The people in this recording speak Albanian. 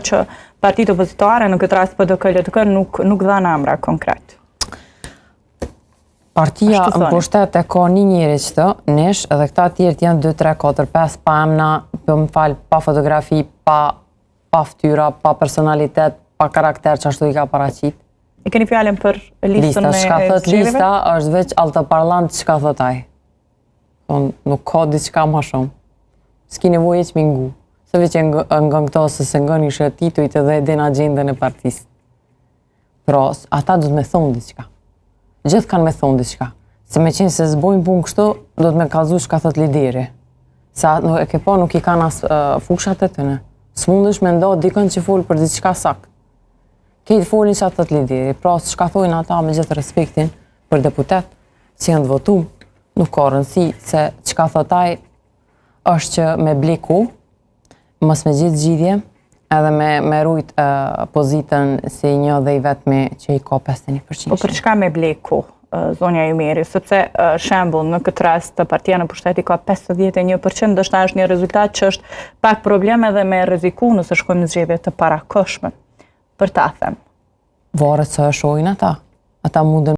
që partitë opozitare, në këtë rast PDK-LDK, nuk dhanë emra konkret. Partia në pushtet e ka një njëri që nesh, edhe këta tjerët janë 2, 3, 4, 5, pa emna, për më falë, pa fotografi, pa ftyra, pa personalitet, pa karakter që ashtu i ka paraqit. E keni fjallin për listën e Shka thot zgjedhjeve? lista është veç altoparlant çka thot ai. Nuk ka diçka ma shumë. S'ki nevojë që mingu. Se veç nga këto se se nga një shëtitujt edhe edhe në agendën e partisë. Pra, ata do të me thonë diçka. Gjithë kanë me thonë diçka. Se me qenë se zbojnë punë kështu, do të me kalzu shka thot lideri. Sa e ke pa nuk i kanë as fushat e tëne. S'mundesh me nda dikën që folë për diçka sakt. Kejtë folin që atë të lideri. Pra, shka thojnë ata me gjithë respektin për deputet, që janë të votu, nuk ka rëndësi se çka thot ai është që me bleku, mos me gjithë zgjidhje, edhe me rujt pozitën si një dhe i vetmi që i ka 51%. Po për çka me bleku, zonja Jumeri, sepse shembull në këtë rast partia në pushtet i ka 51%, ndoshta është një rezultat që është pak probleme dhe me rreziku nëse shkojmë në zgjedhje të parakohshme. Për ta them. Varet sa e shohin ata. Ata mundën